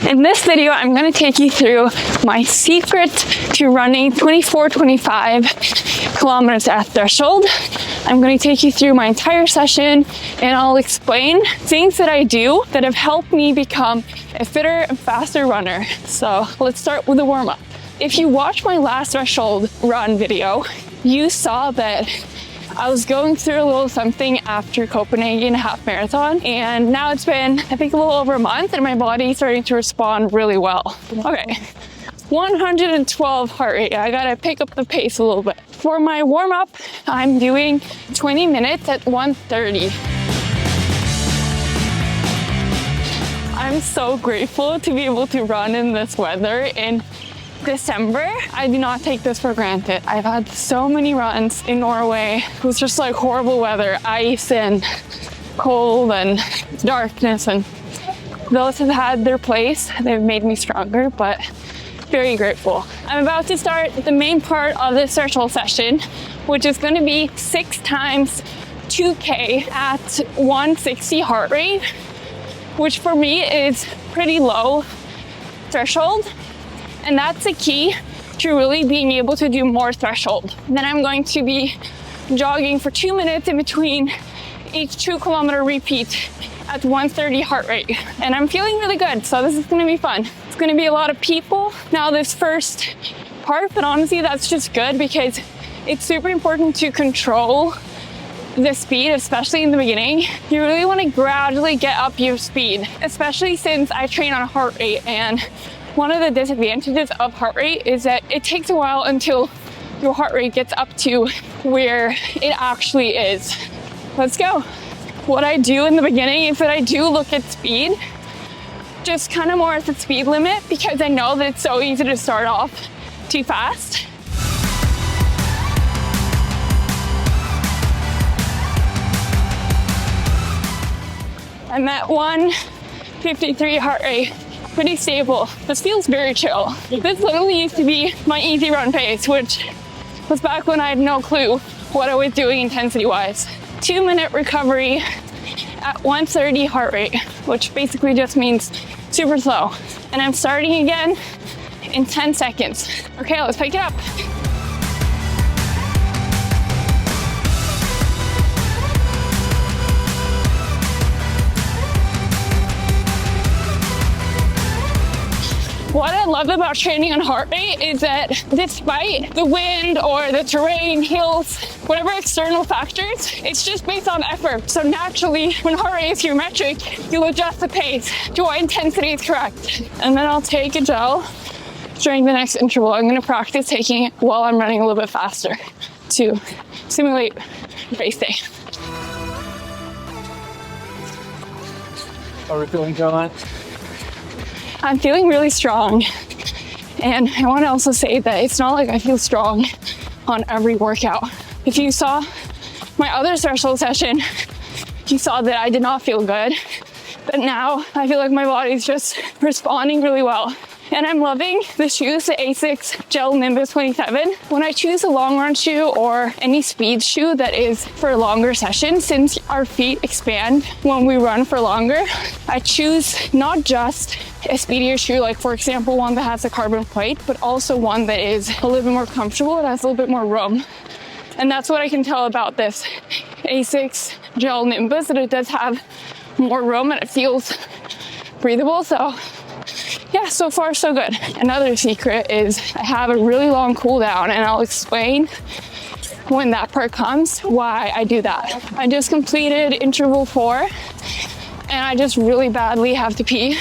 In this video, I'm going to take you through my secret to running 24-25 kilometers at threshold. I'm going to take you through my entire session and I'll explain things that I do that have helped me become a fitter and faster runner. So let's start with the warm-up. If you watched my last threshold run video, you saw that I was going through a little something after Copenhagen half marathon, and now it's been, I think, a little over a month, and my body's starting to respond really well. Okay, 112 heart rate. I gotta pick up the pace a little bit. For my warm-up, I'm doing 20 minutes at 1:30. I'm so grateful to be able to run in this weather in December. I do not take this for granted. I've had so many runs in Norway. It was just like horrible weather, ice and cold and darkness, and those have had their place. They've made me stronger, but very grateful. I'm about to start the main part of this threshold session, which is going to be 6 times 2K at 160 heart rate, which for me is pretty low threshold. And that's the key to really being able to do more threshold. Then I'm going to be jogging for 2 minutes in between each 2 kilometer repeat at 130 heart rate. And I'm feeling really good, so this is gonna be fun. It's gonna be a lot of people now this first part, but honestly that's just good because it's super important to control the speed, especially in the beginning. You really wanna gradually get up your speed, especially since I train on heart rate, and one of the disadvantages of heart rate is that it takes a while until your heart rate gets up to where it actually is. Let's go. What I do in the beginning is that I do look at speed, just kind of more at the speed limit, because I know that it's so easy to start off too fast. I'm at 153 heart rate. Pretty stable. This feels very chill. This literally used to be my easy run pace, which was back when I had no clue what I was doing intensity-wise. 2-minute recovery at 130 heart rate, which basically just means super slow. And I'm starting again in 10 seconds. Okay, let's pick it up. What I love about training on heart rate is that despite the wind or the terrain, hills, whatever external factors, it's just based on effort. So naturally, when heart rate is your metric, you'll adjust the pace to what intensity is correct. And then I'll take a gel during the next interval. I'm gonna practice taking it while I'm running a little bit faster to simulate race day. How are we feeling, Karoline? I'm feeling really strong, and I want to also say that it's not like I feel strong on every workout. If you saw my other threshold session, you saw that I did not feel good, but now I feel like my body's just responding really well. And I'm loving the shoes, the Asics Gel Nimbus 27. When I choose a long run shoe or any speed shoe that is for longer sessions, since our feet expand when we run for longer, I choose not just a speedier shoe, like for example, one that has a carbon plate, but also one that is a little bit more comfortable and has a little bit more room. And that's what I can tell about this Asics Gel Nimbus, that it does have more room and it feels breathable. So yeah, so far so good. Another secret is I have a really long cool down, and I'll explain when that part comes why I do that. I just completed interval 4 and I just really badly have to pee,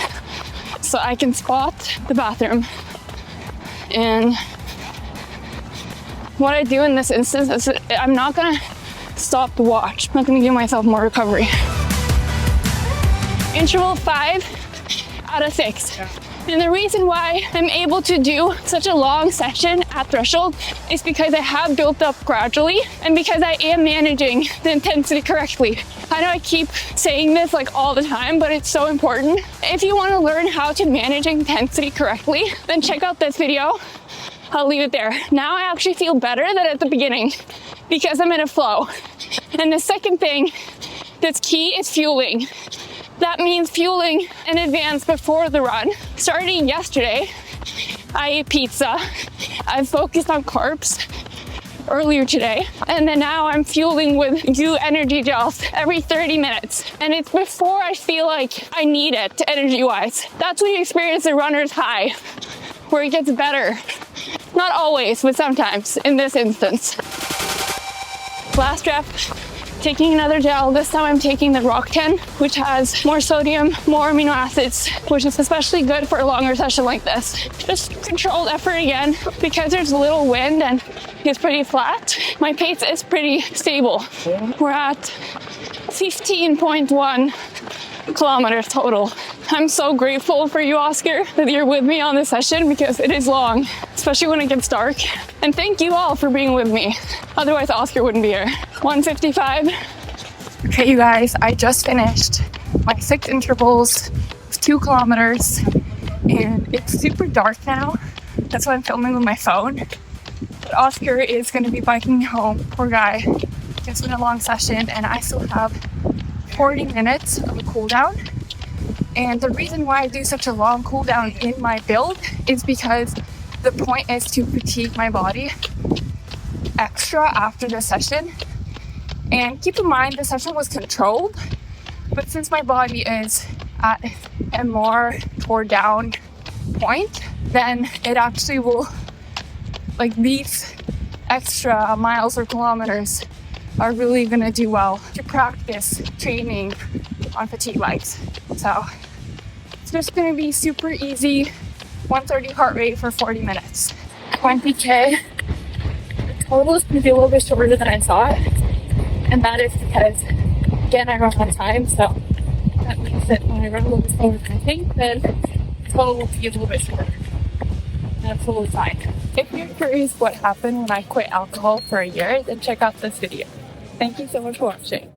so I can spot the bathroom. And what I do in this instance is I'm not gonna stop the watch. I'm not gonna give myself more recovery. Interval 5 out of 6. And the reason why I'm able to do such a long session at threshold is because I have built up gradually, and because I am managing the intensity correctly. I know I keep saying this like all the time, but it's so important. If you want to learn how to manage intensity correctly, then check out this video. I'll leave it there. Now I actually feel better than at the beginning because I'm in a flow. And the second thing that's key is fueling. That means fueling in advance before the run. Starting yesterday, I ate pizza. I've focused on carbs earlier today, and then now I'm fueling with U energy gels every 30 minutes. And it's before I feel like I need it energy-wise. That's when you experience the runner's high, where it gets better. Not always, but sometimes in this instance. Last rep, taking another gel. This time I'm taking the Rock 10, which has more sodium, more amino acids, which is especially good for a longer session like this. Just controlled effort again, because there's little wind and it's pretty flat. My pace is pretty stable. We're at 15.1 kilometers total. I'm so grateful for you, Oscar, that you're with me on this session, because it is long, especially when it gets dark. And thank you all for being with me. Otherwise, Oscar wouldn't be here. 1:55. Okay, you guys, I just finished my 6 intervals of 2 kilometers, and it's super dark now. That's why I'm filming with my phone. But Oscar is going to be biking home. Poor guy. It's been a long session, and I still have 40 minutes of a cool down. And the reason why I do such a long cool down in my build is because the point is to fatigue my body extra after the session. And keep in mind, the session was controlled, but since my body is at a more tore down point, then it actually will, like, these extra miles or kilometers are really gonna do well to practice training on fatigue legs. So it's just gonna be super easy, 130 heart rate for 40 minutes. 20K. The total is gonna be a little bit shorter than I thought. And that is because, again, I run on time, so that means that when I run a little bit slower than I think, then the total will be a little bit shorter. That's totally fine. If you're curious what happened when I quit alcohol for a year, then check out this video. Thank you so much for watching.